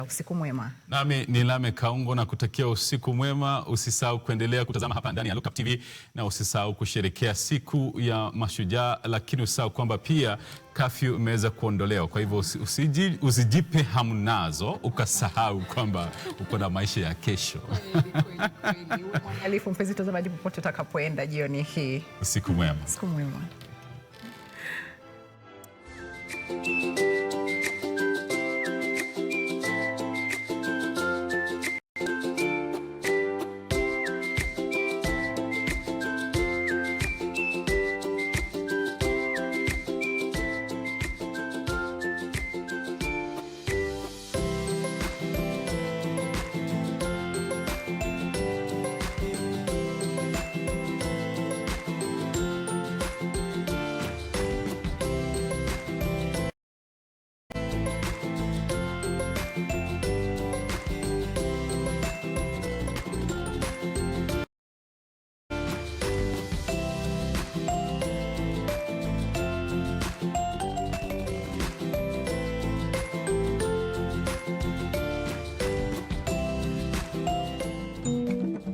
Usiku mwema. Nami ni Lame Kaungo na kutakia usiku mwema. Usisahau kuendelea kutazama hapa ndani ya Look Up TV na usisahau kusherehekea siku ya Mashujaa, lakini usisahau kwamba pia kafyu imeweza kuondolewa. Kwa hivyo usijipe hamnazo ukasahau kwamba uko na maisha ya kesho. Kweli. Mwangalifu mpenzi mtazamaji popote utakapoenda jioni hii. Usiku mwema. Usiku mwema.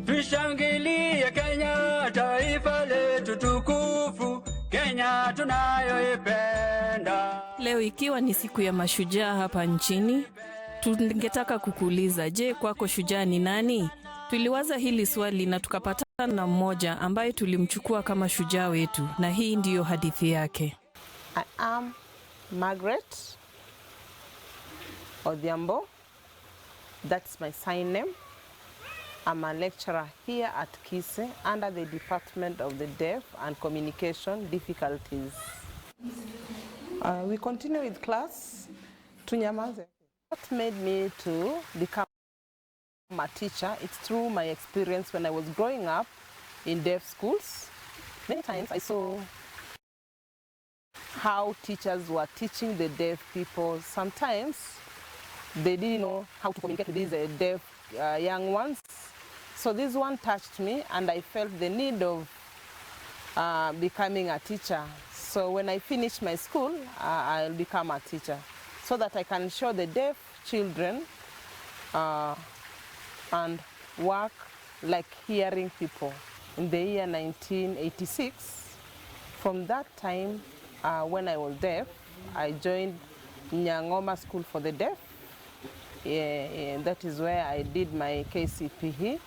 Tushangilie Kenya, taifa letu tukufu, Kenya tunayoipenda. Leo ikiwa ni siku ya mashujaa hapa nchini, tungetaka kukuuliza, je, kwako shujaa ni nani? Tuliwaza hili swali na tukapatana na mmoja ambaye tulimchukua kama shujaa wetu, na hii ndiyo hadithi yake. I am Margaret Odhiambo. That's my sign name. I'm a lecturer here at Kise under the Department of the Deaf and Communication Difficulties. We continue with class. Tunyamaze. What made me to become a teacher? It's through my experience when I was growing up in deaf schools. Many times I saw how teachers were teaching the deaf people. Sometimes they didn't know how to communicate with these deaf young ones. So this one touched me and I felt the need of becoming a teacher. So when I finish my school, I'll become a teacher so that I can show the deaf children and work like hearing people. In the year 1986, from that time when I was deaf, I joined Nyangoma School for the Deaf. That is where I did my KCPE.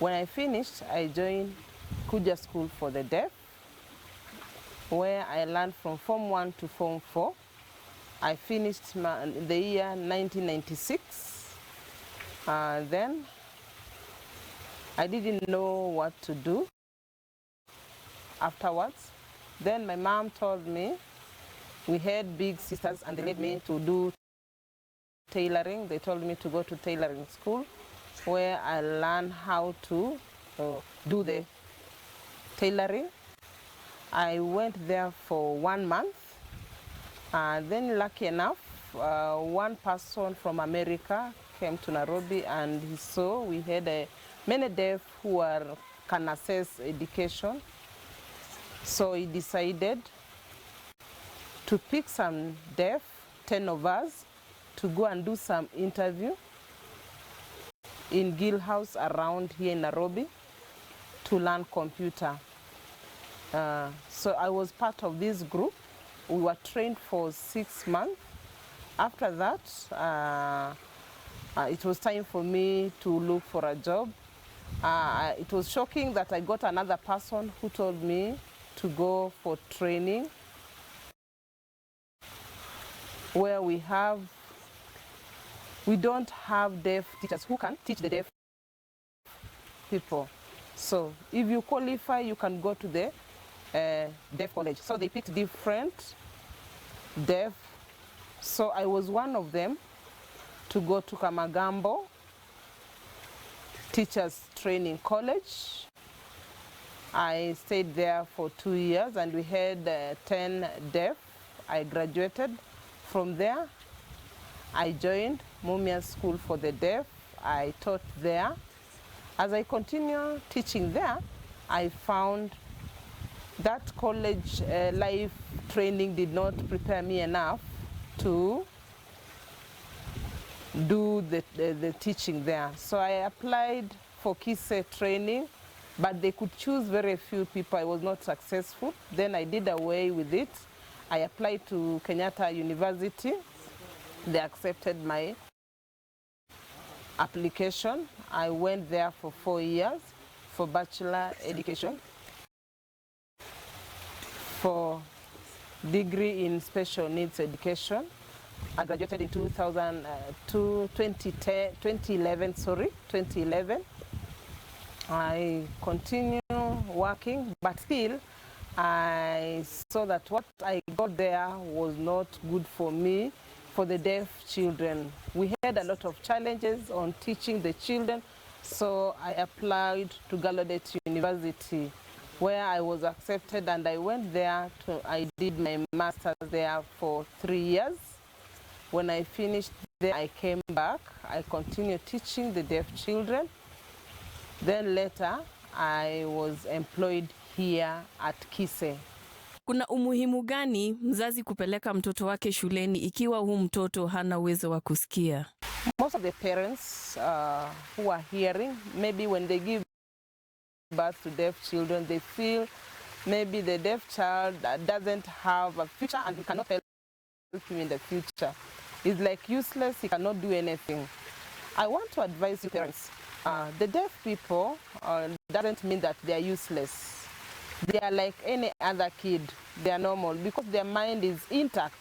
When I finished, I joined Kuja School for the Deaf, where I learned from Form 1 to Form 4. I finished the year 1996. Then I didn't know what to do afterwards. Then my mom told me, we had big sisters and they made me to do tailoring. They told me to go to tailoring school, where I learned how to do the tailoring. I went there for 1 month. Then lucky enough, one person from America came to Nairobi and he saw we had many deaf who can access education. So he decided to pick some deaf, 10 of us, to go and do some interview in Gill House around here in Nairobi to learn computer. So I was part of this group. We were trained for 6 months. After that, it was time for me to look for a job. It was shocking that I got another person who told me to go for training where we don't have deaf teachers who can teach the deaf people. So if you qualify, you can go to the deaf college. So they picked different deaf. So I was one of them to go to Kamagambo Teachers Training College. I stayed there for 2 years and we had 10 deaf. I graduated from there. I joined Mumia School for the Deaf. I taught there. As I continued teaching there, I found that college life training did not prepare me enough to do the teaching there. So I applied for KISE training, but they could choose very few people. I was not successful. Then I did away with it. I applied to Kenyatta University. They accepted my application. I went there for 4 years for bachelor education, for degree in special needs education. I graduated in 2011. I continue working, but still I saw that what I got there was not good for me, for the deaf children. We had a lot of challenges on teaching the children, so I applied to Gallaudet University, where I was accepted, and I went there. I did my master's there for 3 years. When I finished there, I came back. I continued teaching the deaf children. Then later, I was employed here at KISE. Kuna umuhimu gani mzazi kupeleka mtoto wake shuleni ikiwa huu mtoto hana uwezo wa kusikia? Most of the parents who are hearing, maybe when they give birth to deaf children, they feel maybe the deaf child doesn't have a future and we cannot help him in the future. He's like useless, he cannot do anything. I want to advise you parents, the deaf people doesn't mean that they are useless. They are like any other kid. They are normal because their mind is intact.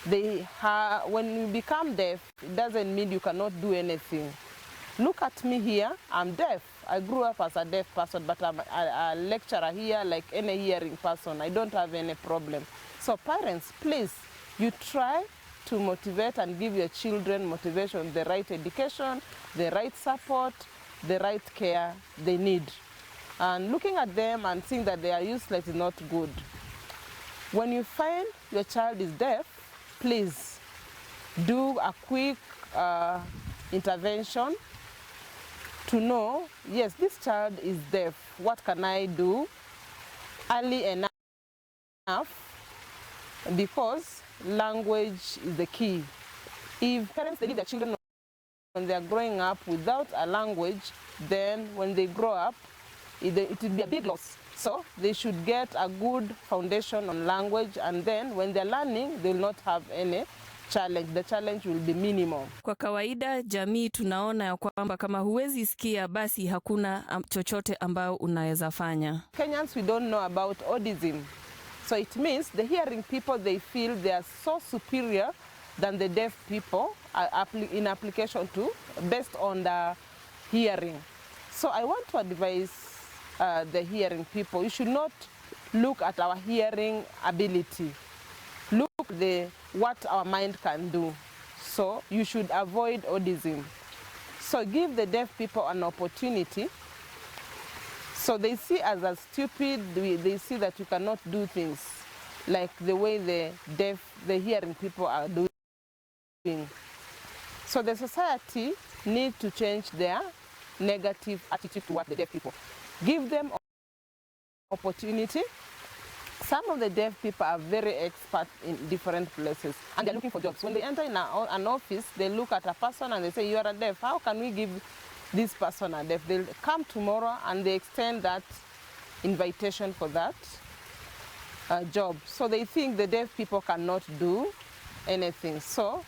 When you become deaf, it doesn't mean you cannot do anything. Look at me here, I'm deaf. I grew up as a deaf person, but I'm a lecturer here like any hearing person. I don't have any problem. So parents, please, you try to motivate and give your children motivation, the right education, the right support, the right care they need. And looking at them and seeing that they are useless is not good. When you find your child is deaf, please do a quick intervention to know, yes, this child is deaf. What can I do early enough? Because language is the key. If parents leave their children when they are growing up without a language, then when they grow up, it will be a big loss. So they should get a good foundation on language, and then when they're learning, they will not have any challenge. The challenge will be minimal. Kwa kawaida jamii tunaona ya kwamba kama huwezi sikia basi hakuna chochote ambao unaweza fanya. Kenyans, we don't know about autism. So it means the hearing people, they feel they are so superior than the deaf people in application to, based on the hearing. So I want to advise the hearing people, you should not look at our hearing ability. Look at what our mind can do. So you should avoid autism. So give the deaf people an opportunity. So they see us as stupid, they see that you cannot do things like the way the hearing people are doing. So the society needs to change their negative attitude toward the deaf people. Give them opportunity. Some of the deaf people are very expert in different places and they're looking for jobs. When they enter in an office, they look at a person and they say, you are a deaf, how can we give this person a deaf? They'll come tomorrow and they extend that invitation for that job. So they think the deaf people cannot do anything. So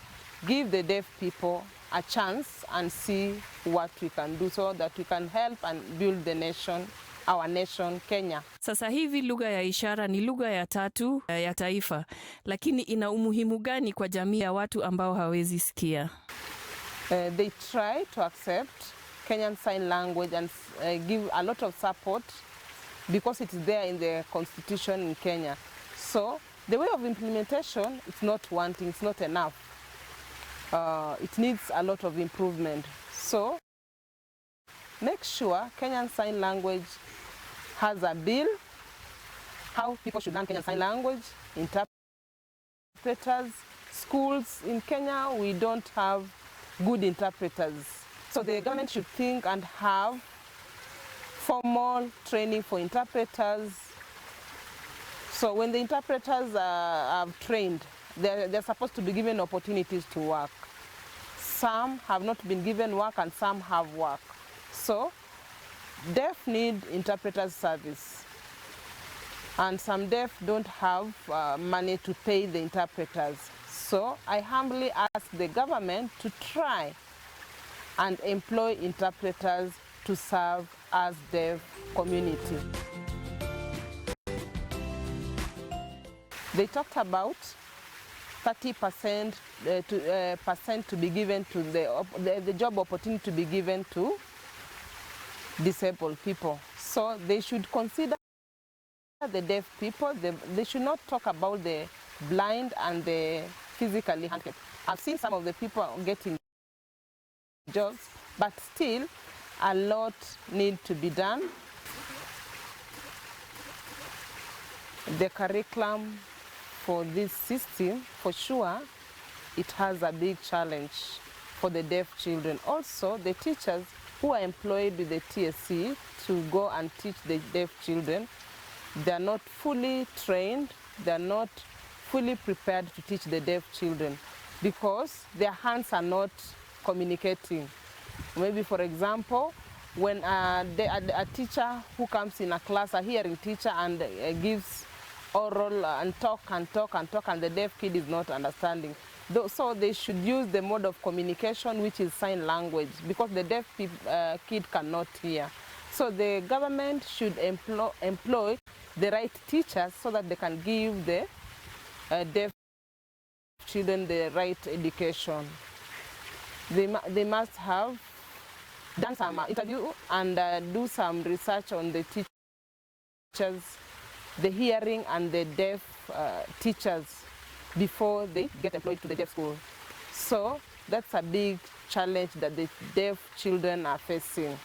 give the deaf people a chance and see what we can do so that we can help and build the nation, our nation, Kenya. Sasa hivi lugha ya ishara ni lugha ya tatu ya taifa, lakini ina umuhimu gani kwa jamii ya watu ambao hawezi sikia? They try to accept Kenyan Sign Language and give a lot of support because it is there in the constitution in Kenya. So the way of implementation, it's not one thing, it's not enough. It needs a lot of improvement. So make sure Kenyan Sign Language has a bill, how people should learn Kenyan Sign Language, interpreters. Schools in Kenya, we don't have good interpreters. So the government should think and have formal training for interpreters. So when the interpreters are trained, they're supposed to be given opportunities to work. some have not been given work and some have work. So deaf need interpreters service. And some deaf don't have money to pay the interpreters. So I humbly ask the government to try and employ interpreters to serve as deaf community. They talked about 30% to be given to the job opportunity to be given to disabled people. So they should consider the deaf people. They should not talk about the blind and the physically handicapped. I've seen some of the people getting jobs, but still a lot need to be done. The curriculum for this system, for sure, it has a big challenge for the deaf children. Also, the teachers who are employed with the TSC to go and teach the deaf children, they are not fully trained, they are not fully prepared to teach the deaf children because their hands are not communicating. Maybe, for example, when a teacher who comes in a class, a hearing teacher, and gives oral and talk, and the deaf kid is not understanding. So they should use the mode of communication, which is sign language, because the deaf kid cannot hear. So the government should employ the right teachers so that they can give the deaf children the right education. They must have done some interview and do some research on the teachers, the hearing and the deaf teachers before they get employed to the deaf school. So that's a big challenge that the deaf children are facing.